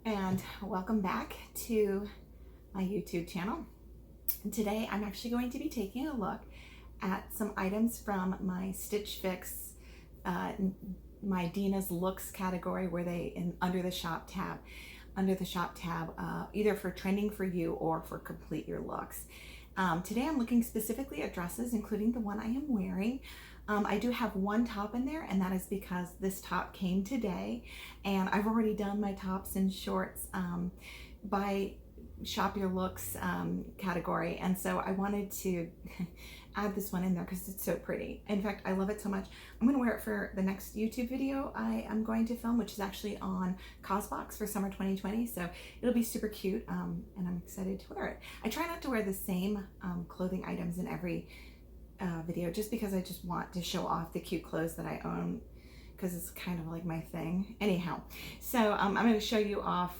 and welcome back to my YouTube channel. And today I'm actually going to be taking a look at some items from my Stitchfix, my Dina's Looks category, where under the shop tab, either for trending for you or for complete your looks. Today I'm looking specifically at dresses, including the one I am wearing. I do have one top in there, and that is because this top came today, and I've already done my tops and shorts by Shop Your Looks category, and so I wanted to add this one in there because it's so pretty. In fact, I love it so much. I'm going to wear it for the next YouTube video I am going to film, which is actually on Cosbox for summer 2020, so it'll be super cute, and I'm excited to wear it. I try not to wear the same clothing items in every video, just because I just want to show off the cute clothes that I own, because it's kind of like my thing. Anyhow, so I'm going to show off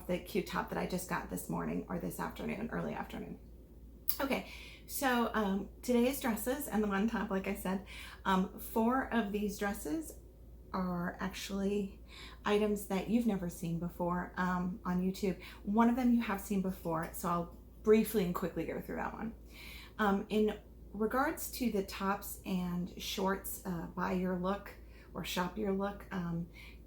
the cute top that I just got this morning, or this afternoon, early afternoon. Okay, so today's dresses, and the one top, like I said, 4 of these dresses are actually items that you've never seen before on YouTube. One of them you have seen before, so I'll briefly and quickly go through that one. In regards to the tops and shorts by your look or shop your look,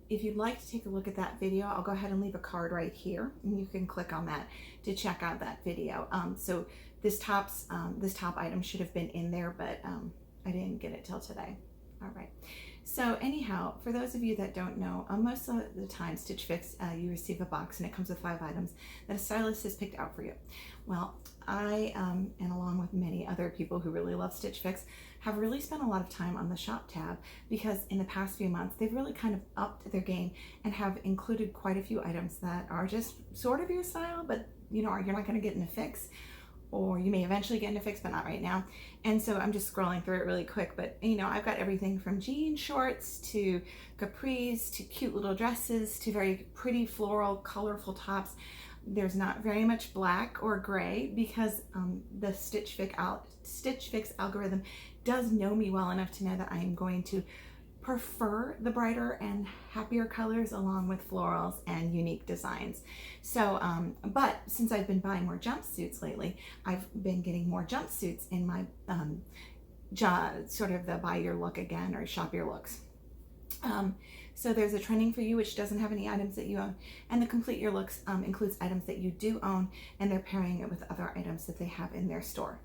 if you'd like to take a look at that video, I'll go ahead and leave a card right here, and you can click on that to check out that video. So this top item should have been in there, but I didn't get it till today. All right. So anyhow, for those of you that don't know, most of the time Stitch Fix, you receive a box and it comes with 5 items that a stylist has picked out for you. Well, I, and along with many other people who really love Stitch Fix, have really spent a lot of time on the shop tab, because in the past few months, they've really kind of upped their game and have included quite a few items that are just sort of your style, but you know, you're not going to get in a fix. Or you may eventually get into Fix, but not right now. And so I'm just scrolling through it really quick, but you know, I've got everything from jean shorts to capris to cute little dresses to very pretty floral, colorful tops. There's not very much black or gray, because the Stitch Fix algorithm does know me well enough to know that I am going to prefer the brighter and happier colors along with florals and unique designs. So, but since I've been buying more jumpsuits lately, I've been getting more jumpsuits in my sort of the buy your look again, or shop your looks. So there's a trending for you, which doesn't have any items that you own, and the complete your looks includes items that you do own, and they're pairing it with other items that they have in their store.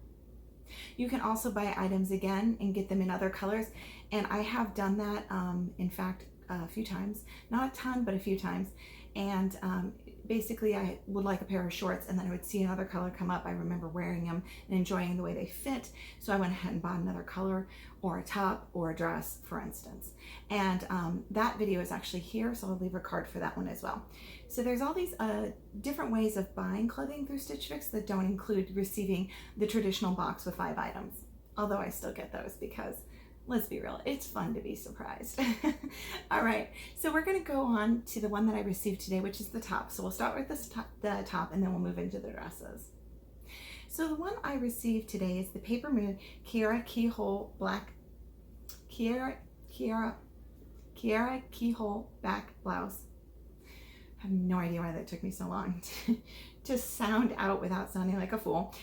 You can also buy items again and get them in other colors, and I have done that in fact a few times, not a ton, but a few times. And basically I would like a pair of shorts, and then I would see another color come up. I remember wearing them and enjoying the way they fit, so I went ahead and bought another color, or a top, or a dress, for instance. And that video is actually here, so I'll leave a card for that one as well. So there's all these different ways of buying clothing through Stitch Fix that don't include receiving the traditional box with 5 items, although I still get those, because let's be real, it's fun to be surprised. All right, so we're going to go on to the one that I received today, which is the top. So we'll start with the top, and then we'll move into the dresses. So the one I received today is the PAPERMOON Kiera Keyhole Keyhole back blouse. I have no idea why that took me so long to sound out without sounding like a fool.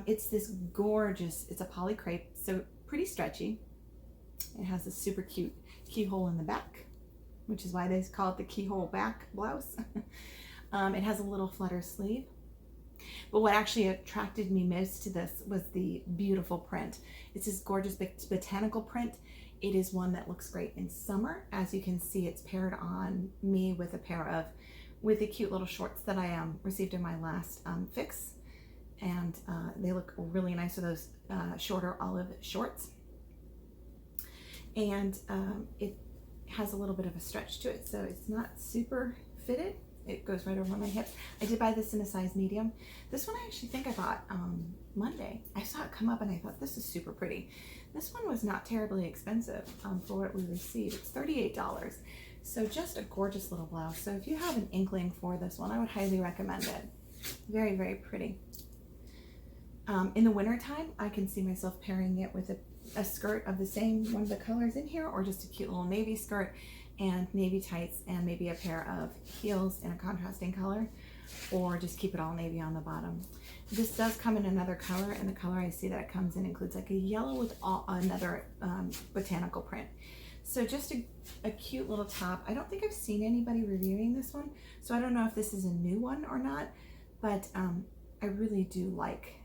It's this gorgeous, it's a poly crepe, so pretty stretchy. It has a super cute keyhole in the back, which is why they call it the keyhole back blouse. It has a little flutter sleeve. But what actually attracted me most to this was the beautiful print. It's this gorgeous botanical print. It is one that looks great in summer. As you can see, it's paired on me with the cute little shorts that I received in my last fix. And they look really nice with those shorter olive shorts. And it has a little bit of a stretch to it, so it's not super fitted. It goes right over my hips. I did buy this in a size medium. This one I actually think I bought Monday. I saw it come up and I thought, this is super pretty. This one was not terribly expensive for what we received. It's $38. So just a gorgeous little blouse. So if you have an inkling for this one, I would highly recommend it. Very, very pretty. In the wintertime, I can see myself pairing it with a skirt of the same one of the colors in here, or just a cute little navy skirt and navy tights and maybe a pair of heels in a contrasting color, or just keep it all navy on the bottom. This does come in another color, and the color I see that it comes in includes like a yellow with another botanical print. So just a cute little top. I don't think I've seen anybody reviewing this one, so I don't know if this is a new one or not, but I really do like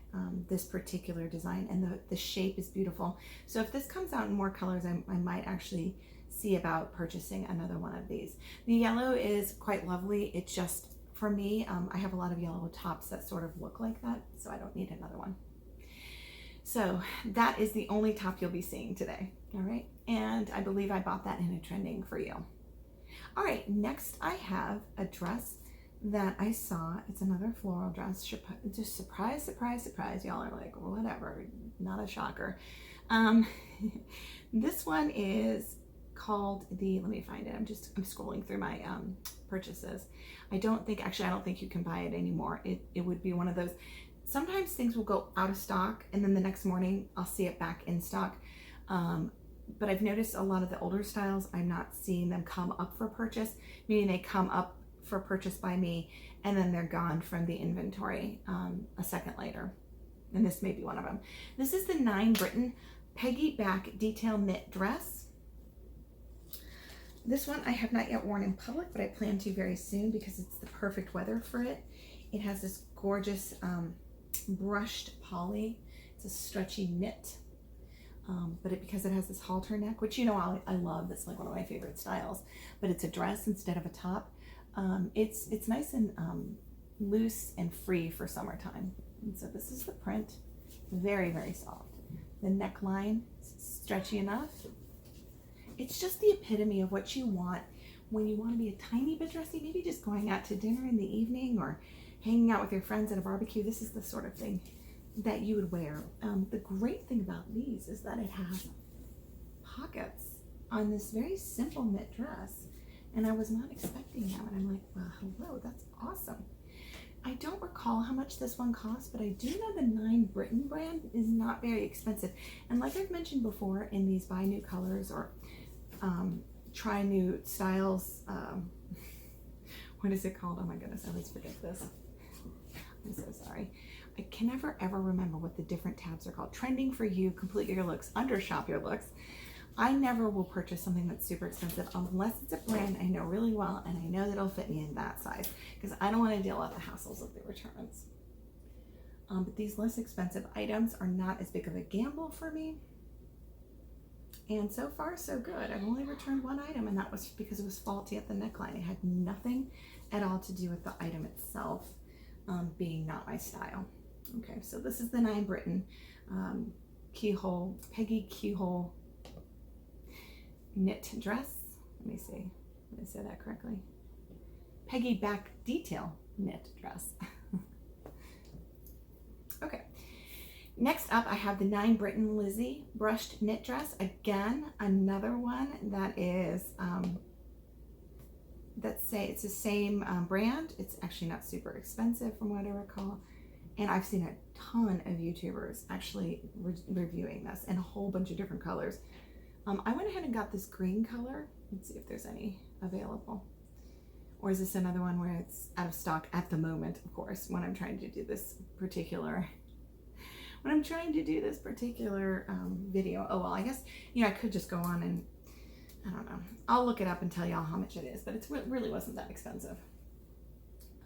this particular design, and the shape is beautiful. So if this comes out in more colors, I might actually see about purchasing another one of these. The yellow is quite lovely. It just, for me, I have a lot of yellow tops that sort of look like that, so I don't need another one. So that is the only top you'll be seeing today, all right? And I believe I bought that in a trending for you. All right, next I have a dress that I saw. It's another floral dress. Just surprise, surprise, surprise. Y'all are like, whatever, not a shocker. This one is called the, let me find it. I'm scrolling through my purchases. I don't think you can buy it anymore. It would be one of those, sometimes things will go out of stock and then the next morning I'll see it back in stock. But I've noticed a lot of the older styles, I'm not seeing them come up for purchase, meaning they come up for purchase by me and then they're gone from the inventory a second later. And this may be one of them. This is the 9 BRITTON Peggie back detail knit dress. This one I have not yet worn in public, but I plan to very soon because it's the perfect weather for it. It has this gorgeous brushed poly. It's a stretchy knit, but because it has this halter neck, which you know I love. That's like one of my favorite styles. But it's a dress instead of a top. It's nice and loose and free for summertime. And so this is the print. Very, very soft. The neckline is stretchy enough. It's just the epitome of what you want when you want to be a tiny bit dressy, maybe just going out to dinner in the evening or hanging out with your friends at a barbecue. This is the sort of thing that you would wear. The great thing about these is that it has pockets on this very simple knit dress, and I was not expecting them, and I'm like, well, hello, that's awesome. I don't recall how much this one costs, but I do know the 9 BRITTON brand is not very expensive. And like I've mentioned before, in these buy new colors or try new styles, what is it called? Oh my goodness, I always forget this. I'm so sorry. I can never ever remember what the different tabs are called. Trending for you, complete your looks, undershop your looks. I never will purchase something that's super expensive unless it's a brand I know really well and I know that it'll fit me in that size, because I don't want to deal with the hassles of the returns. But these less expensive items are not as big of a gamble for me. And so far, so good. I've only returned one item, and that was because it was faulty at the neckline. It had nothing at all to do with the item itself being not my style. Okay, so this is the 9 BRITTON Keyhole, Peggie Keyhole knit dress. Let me see. Let me say that correctly. Peggie back detail knit dress. Okay. Next up, I have the 9 BRITTON Lizzy brushed knit dress. Again, another one that is, it's the same brand. It's actually not super expensive from what I recall. And I've seen a ton of YouTubers actually reviewing this in a whole bunch of different colors. I went ahead and got this green color. Let's see if there's any available. Or is this another one where it's out of stock at the moment, of course, when I'm trying to do this particular video. Oh, well, I guess, I could just go on and, I don't know. I'll look it up and tell y'all how much it is, but it really wasn't that expensive.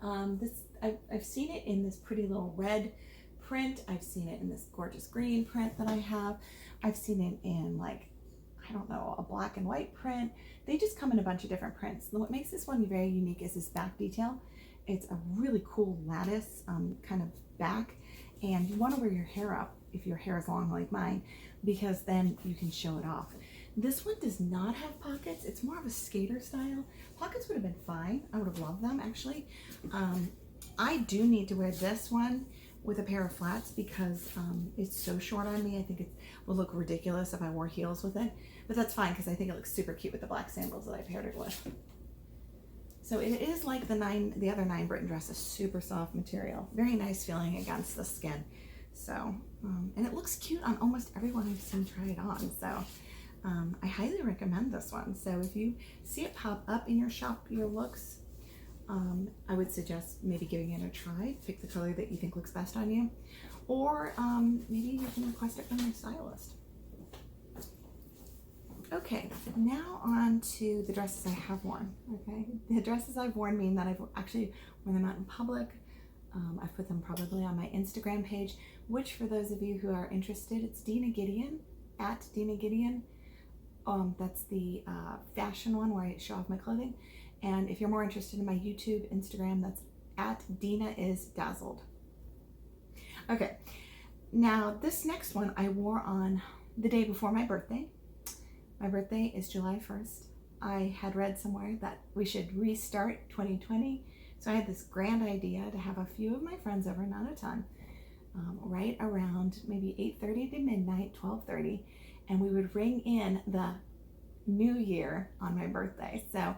I've seen it in this pretty little red print. I've seen it in this gorgeous green print that I have. I've seen it in, like, I don't know, a black and white print. They just come in a bunch of different prints. What makes this one very unique is this back detail. It's a really cool lattice kind of back, and you want to wear your hair up if your hair is long like mine, because then you can show it off. This one does not have pockets. It's more of a skater style. Pockets would have been fine. I would have loved them, actually. I do need to wear this one with a pair of flats because it's so short on me. I think it will look ridiculous if I wore heels with it, but that's fine because I think it looks super cute with the black sandals that I paired it with. So it is like the other 9 BRITTON dress, a super soft material. Very nice feeling against the skin. So And it looks cute on almost everyone I've seen try it on. So I highly recommend this one. So if you see it pop up in your Shop Your Looks, I would suggest maybe giving it a try. Pick the color that you think looks best on you. Or maybe you can request it from your stylist. Okay, now on to the dresses I have worn. Okay, the dresses I've worn mean that I've actually worn them out in public. I've put them probably on my Instagram page, which for those of you who are interested, it's Dina Gideon, at Dina Gideon. That's the fashion one where I show off my clothing. And if you're more interested in my YouTube, Instagram, that's at Dina is Dazzled. Okay, now this next one I wore on the day before my birthday. My birthday is July 1st. I had read somewhere that we should restart 2020. So I had this grand idea to have a few of my friends over, not a ton, right around maybe 8:30 to midnight, 12:30, and we would ring in the new year on my birthday. So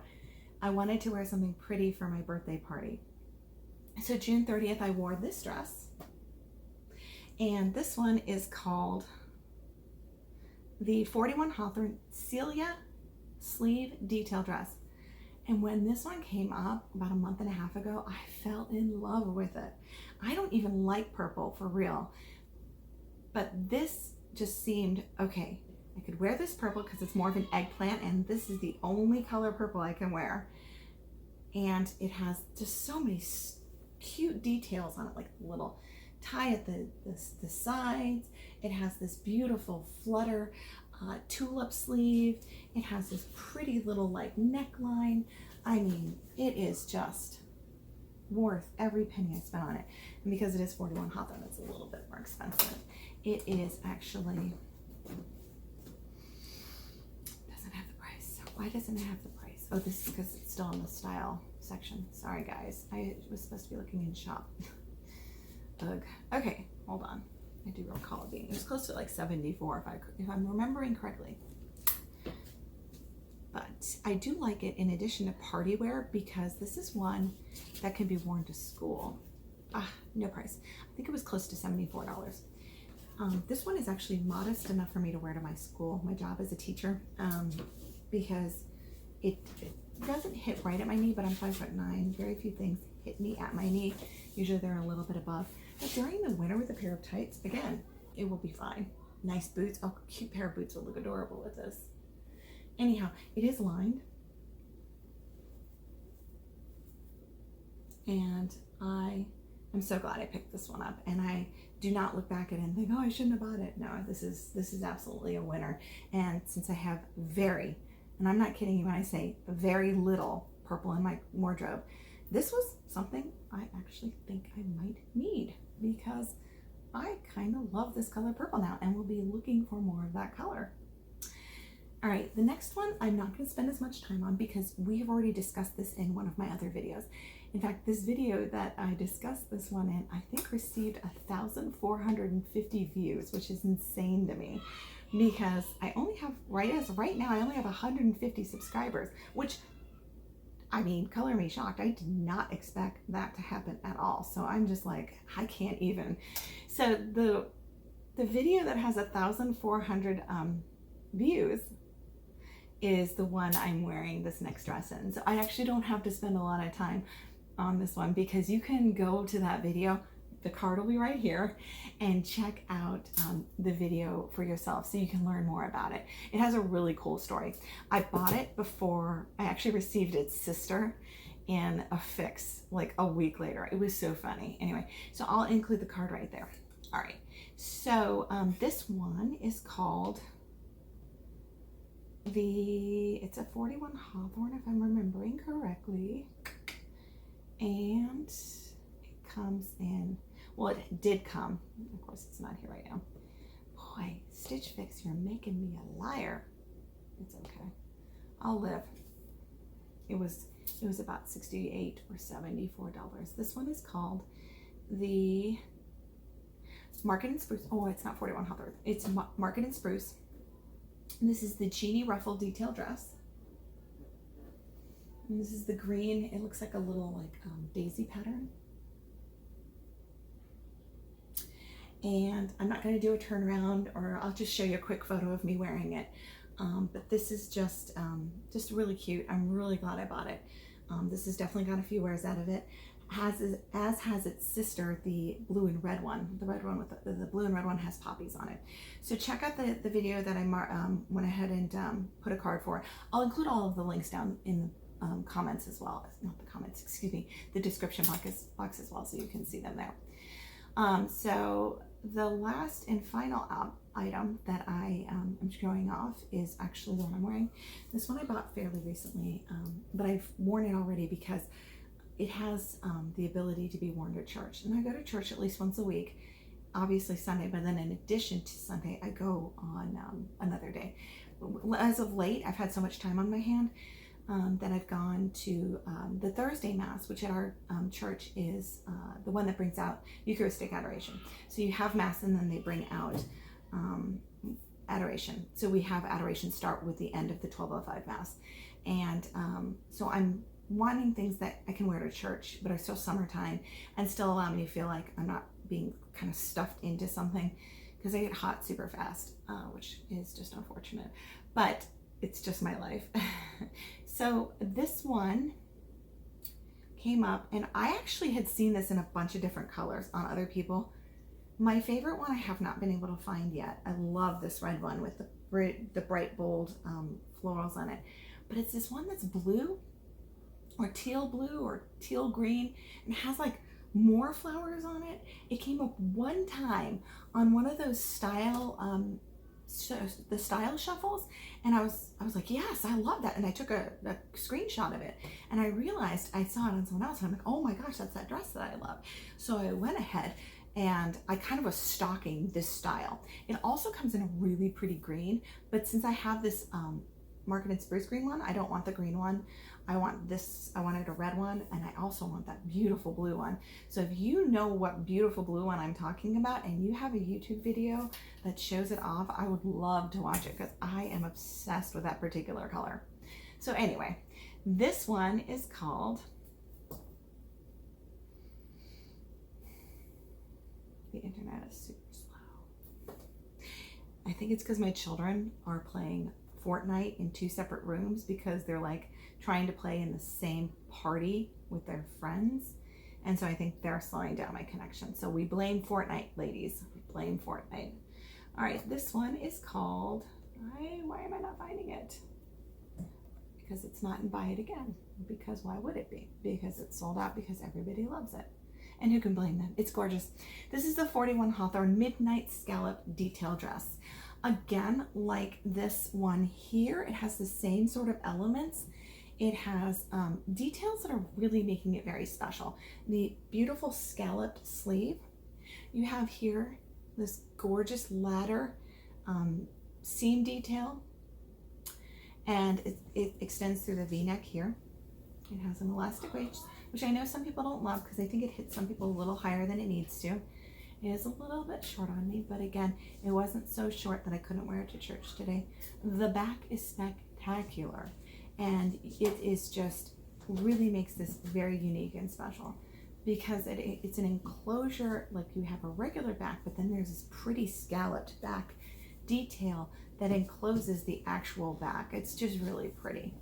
I wanted to wear something pretty for my birthday party. So June 30th, I wore this dress. And this one is called the 41 Hawthorn Celia sleeve detail dress. And when this one came up about a month and a half ago, I fell in love with it. I don't even like purple for real, but this just seemed okay. I could wear this purple because it's more of an eggplant, and this is the only color purple I can wear. And it has just so many cute details on it, like a little tie at the sides. It has this beautiful flutter tulip sleeve. It has this pretty little like neckline. I mean, it is just worth every penny I spent on it. And because it is 41 Hawthorn, it's a little bit more expensive. It is actually, doesn't have the price. Why doesn't it have the price? Oh, this is because it's still in the style section. Sorry guys, I was supposed to be looking in shop. Ugh. Okay, hold on. I do recall it being, it was close to like 74 if I'm remembering correctly. But I do like it in addition to party wear because this is one that can be worn to school. No price. I think it was close to $74. This one is actually modest enough for me to wear to my school, my job as a teacher, because it doesn't hit right at my knee, but I'm 5'9". Very few things hit me at my knee. Usually they're a little bit above. But during the winter with a pair of tights, again, it will be fine. Nice boots. Oh, cute pair of boots will look adorable with this. Anyhow, it is lined. And I am so glad I picked this one up. And I do not look back at it and think, oh, I shouldn't have bought it. No, this is absolutely a winner. And since I have and I'm not kidding you when I say very little purple in my wardrobe, this was something I actually think I might need because I kind of love this color purple now and will be looking for more of that color. All right, the next one I'm not going to spend as much time on because we have already discussed this in one of my other videos. In fact, this video that I discussed this one in, I think received 1,450 views, which is insane to me because I only have, right now, I only have 150 subscribers, which, I mean, color me shocked. I did not expect that to happen at all. So I'm just like, I can't even. So the video that has 1,400 views is the one I'm wearing this next dress in. So I actually don't have to spend a lot of time on this one because you can go to that video. The card will be right here and check out the video for yourself so you can learn more about it. It has a really cool story. I bought it before I actually received its sister in a fix like a week later. It was so funny. Anyway, so I'll include the card right there. All right, so this one is called it's a 41 Hawthorn if I'm remembering correctly. And it comes in, well, it did come. Of course, it's not here right now. Boy, Stitchfix, you're making me a liar. It's okay. I'll live. It was about $68 or $74. This one is called the Market and Spruce. Oh, it's not 41 Hawthorn. It's Market and Spruce. And this is the Jeanie Ruffle detail dress. And this is the green. It looks like a little like daisy pattern. and I'm not going to do a turnaround, or I'll just show you a quick photo of me wearing it. But this is just really cute. I'm really glad I bought it. This has definitely got a few wears out of it, as has its sister, the blue and red one. The red one with the blue and red one has poppies on it. So check out the video that I went ahead and put a card for. I'll include all of the links down in the comments as well. Not the comments, excuse me, the description box as well, so you can see them there. So the last and final item that I am showing off is actually the one I'm wearing. This one I bought fairly recently, but I've worn it already because it has the ability to be worn to church. And I go to church at least once a week, obviously Sunday, but then in addition to Sunday, I go on another day. As of late, I've had so much time on my hand that I've gone to the Thursday Mass, which at our church is the one that brings out Eucharistic adoration. So you have Mass and then they bring out adoration. So we have adoration start with the end of the 12:05 Mass. And so I'm wanting things that I can wear to church, but are still summertime and still allow me to feel like I'm not being kind of stuffed into something, because I get hot super fast, which is just unfortunate, but it's just my life. So this one came up, and I actually had seen this in a bunch of different colors on other people. My favorite one I have not been able to find yet. I love this red one with the bright bold florals on it, but it's this one that's blue or teal blue or teal green, and has like more flowers on it. It came up one time on one of those style the style shuffles, and I was like, yes, I love that, and I took a screenshot of it, and I realized I saw it on someone else, and I'm like, oh my gosh, that's that dress that I love. So I went ahead and I kind of was stalking this style. It also comes in a really pretty green, but since I have this Marketed Spruce green one, I don't want the green one. I wanted a red one, and I also want that beautiful blue one. So if you know what beautiful blue one I'm talking about and you have a YouTube video that shows it off, I would love to watch it, because I am obsessed with that particular color. So anyway, this one is called, the internet is super slow. I think it's because my children are playing Fortnite in 2 separate rooms, because they're like trying to play in the same party with their friends, and so I think they're slowing down my connection. So we blame Fortnite, ladies. We blame Fortnite. All right, this one is called, why am I not finding it? Because it's not in Buy It Again. Because why would it be? Because it's sold out, because everybody loves it. And who can blame them? It's gorgeous. This is the 41 Hawthorn Midnight Scallop Detail Dress. Again, like this one here, it has the same sort of elements. It has details that are really making it very special. The beautiful scalloped sleeve. You have here this gorgeous ladder seam detail, and it extends through the V-neck here. It has an elastic waist, which I know some people don't love because I think it hits some people a little higher than it needs to. It is a little bit short on me, but again, it wasn't so short that I couldn't wear it to church today. The back is spectacular, and it is just really makes this very unique and special, because it's an enclosure, like you have a regular back, but then there's this pretty scalloped back detail that encloses the actual back. It's just really pretty.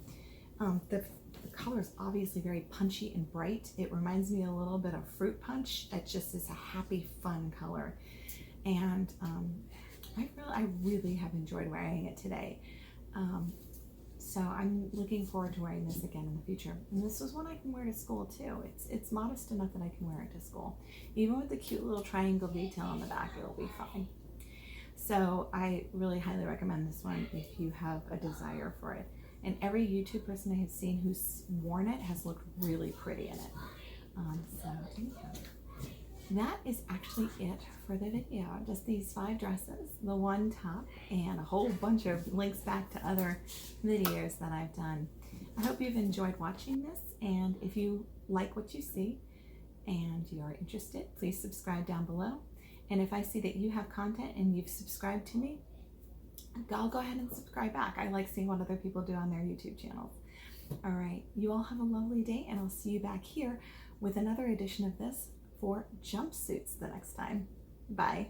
The color is obviously very punchy and bright. It reminds me a little bit of Fruit Punch. It just is a happy, fun color, and I really have enjoyed wearing it today. So I'm looking forward to wearing this again in the future. And this is one I can wear to school too. It's modest enough that I can wear it to school. Even with the cute little triangle detail on the back, it'll be fine. So I really highly recommend this one if you have a desire for it. And every YouTube person I have seen who's worn it has looked really pretty in it. So anyhow, that is actually it for the video. Just these 5 dresses, the one top, and a whole bunch of links back to other videos that I've done. I hope you've enjoyed watching this, and if you like what you see and you're interested, please subscribe down below. And if I see that you have content and you've subscribed to me, I'll go ahead and subscribe back. I like seeing what other people do on their YouTube channels. All right, you all have a lovely day, and I'll see you back here with another edition of this for jumpsuits the next time. Bye.